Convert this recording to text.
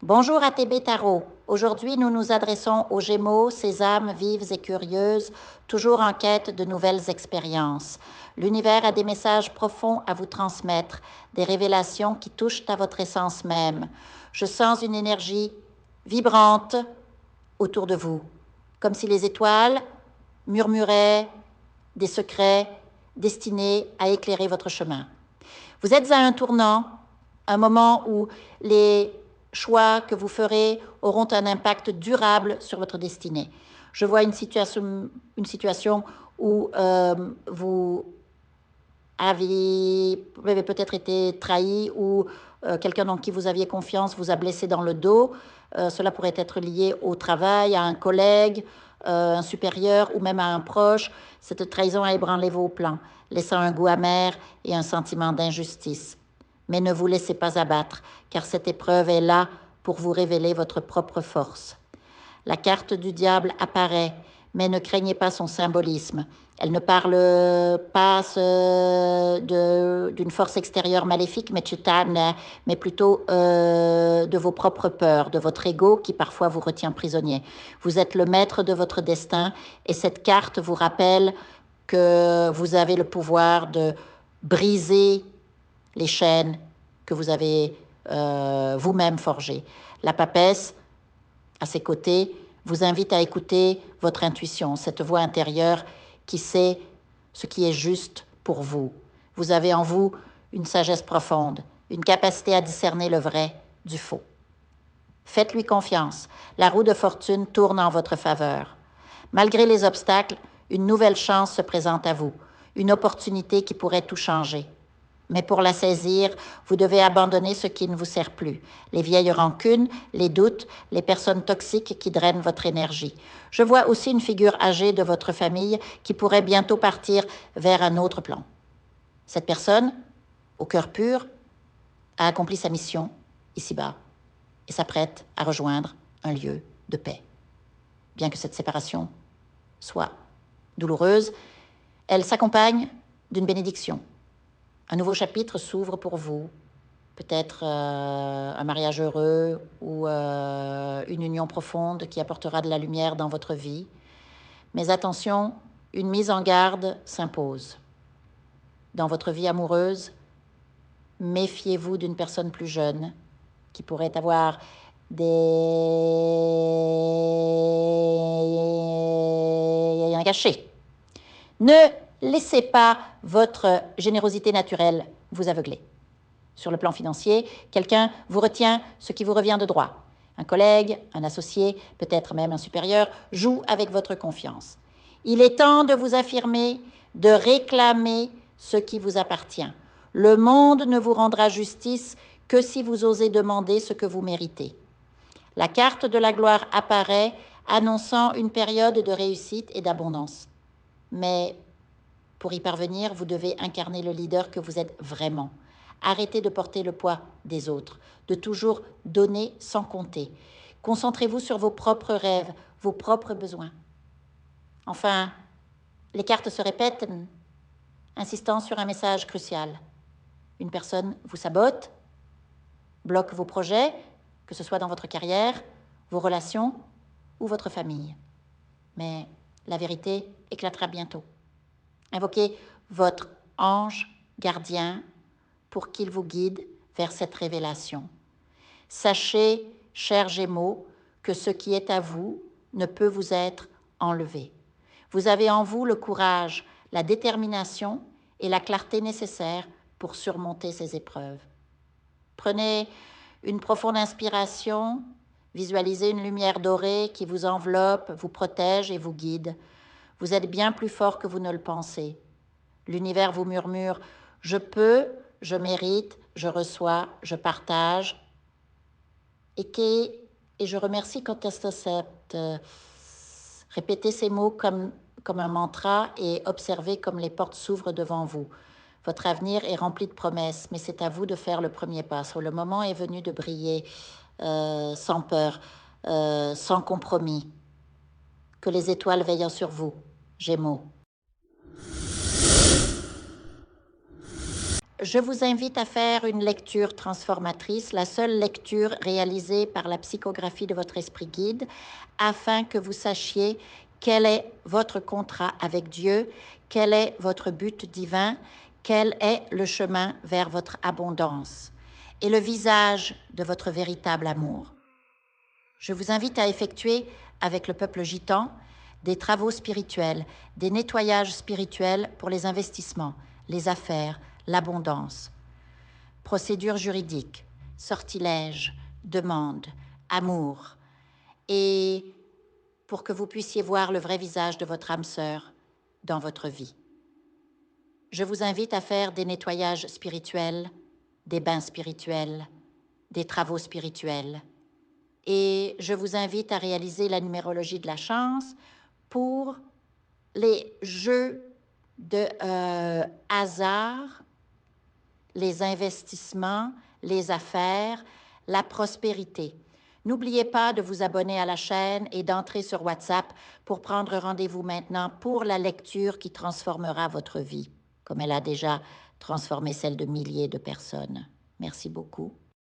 Bonjour ATB Tarot. Aujourd'hui, nous nous adressons aux Gémeaux, ces âmes vives et curieuses, toujours en quête de nouvelles expériences. L'univers a des messages profonds à vous transmettre, des révélations qui touchent à votre essence même. Je sens une énergie vibrante autour de vous, comme si les étoiles murmuraient des secrets destinés à éclairer votre chemin. Vous êtes à un tournant, un moment où les choix que vous ferez auront un impact durable sur votre destinée. Je vois une situation où vous avez peut-être été trahi ou quelqu'un dans qui vous aviez confiance vous a blessé dans le dos. Cela pourrait être lié au travail, à un collègue, un supérieur ou même à un proche. Cette trahison a ébranlé vos plans, laissant un goût amer et un sentiment d'injustice. Mais ne vous laissez pas abattre, car cette épreuve est là pour vous révéler votre propre force. La carte du diable apparaît, mais ne craignez pas son symbolisme. Elle ne parle pas d'une force extérieure maléfique, mais plutôt de vos propres peurs, de votre ego qui parfois vous retient prisonnier. Vous êtes le maître de votre destin et cette carte vous rappelle que vous avez le pouvoir de briser les chaînes que vous avez vous-même forgées. La papesse, à ses côtés, vous invite à écouter votre intuition, cette voix intérieure qui sait ce qui est juste pour vous. Vous avez en vous une sagesse profonde, une capacité à discerner le vrai du faux. Faites-lui confiance. La roue de fortune tourne en votre faveur. Malgré les obstacles, une nouvelle chance se présente à vous, une opportunité qui pourrait tout changer. Mais pour la saisir, vous devez abandonner ce qui ne vous sert plus. Les vieilles rancunes, les doutes, les personnes toxiques qui drainent votre énergie. Je vois aussi une figure âgée de votre famille qui pourrait bientôt partir vers un autre plan. Cette personne, au cœur pur, a accompli sa mission ici-bas et s'apprête à rejoindre un lieu de paix. Bien que cette séparation soit douloureuse, elle s'accompagne d'une bénédiction. Un nouveau chapitre s'ouvre pour vous, peut-être un mariage heureux ou une union profonde qui apportera de la lumière dans votre vie. Mais attention, une mise en garde s'impose. Dans votre vie amoureuse, méfiez-vous d'une personne plus jeune qui pourrait avoir des cachés. Ne laissez pas votre générosité naturelle vous aveugler. Sur le plan financier, quelqu'un vous retient ce qui vous revient de droit. Un collègue, un associé, peut-être même un supérieur, joue avec votre confiance. Il est temps de vous affirmer, de réclamer ce qui vous appartient. Le monde ne vous rendra justice que si vous osez demander ce que vous méritez. La carte de la gloire apparaît, annonçant une période de réussite et d'abondance. Mais pour y parvenir, vous devez incarner le leader que vous êtes vraiment. Arrêtez de porter le poids des autres, de toujours donner sans compter. Concentrez-vous sur vos propres rêves, vos propres besoins. Enfin, les cartes se répètent, insistant sur un message crucial. Une personne vous sabote, bloque vos projets, que ce soit dans votre carrière, vos relations ou votre famille. Mais la vérité éclatera bientôt. Invoquez votre ange gardien pour qu'il vous guide vers cette révélation. Sachez, chers Gémeaux, que ce qui est à vous ne peut vous être enlevé. Vous avez en vous le courage, la détermination et la clarté nécessaires pour surmonter ces épreuves. Prenez une profonde inspiration, visualisez une lumière dorée qui vous enveloppe, vous protège et vous guide. Vous êtes bien plus fort que vous ne le pensez. L'univers vous murmure « Je peux, je mérite, je reçois, je partage ». Et je remercie quand elle s'accepte. Répétez ces mots comme un mantra et observez comme les portes s'ouvrent devant vous. Votre avenir est rempli de promesses, mais c'est à vous de faire le premier pas. Le moment est venu de briller sans peur, sans compromis. Que les étoiles veillent sur vous, Gémeaux. Je vous invite à faire une lecture transformatrice, la seule lecture réalisée par la psychographie de votre esprit guide, afin que vous sachiez quel est votre contrat avec Dieu, quel est votre but divin, quel est le chemin vers votre abondance et le visage de votre véritable amour. Je vous invite à effectuer avec le peuple gitan des travaux spirituels, des nettoyages spirituels pour les investissements, les affaires, l'abondance, procédures juridiques, sortilèges, demandes, amour, et pour que vous puissiez voir le vrai visage de votre âme sœur dans votre vie. Je vous invite à faire des nettoyages spirituels, des bains spirituels, des travaux spirituels, et je vous invite à réaliser la numérologie de la chance pour les jeux de hasard, les investissements, les affaires, la prospérité. N'oubliez pas de vous abonner à la chaîne et d'entrer sur WhatsApp pour prendre rendez-vous maintenant pour la lecture qui transformera votre vie, comme elle a déjà transformé celle de milliers de personnes. Merci beaucoup.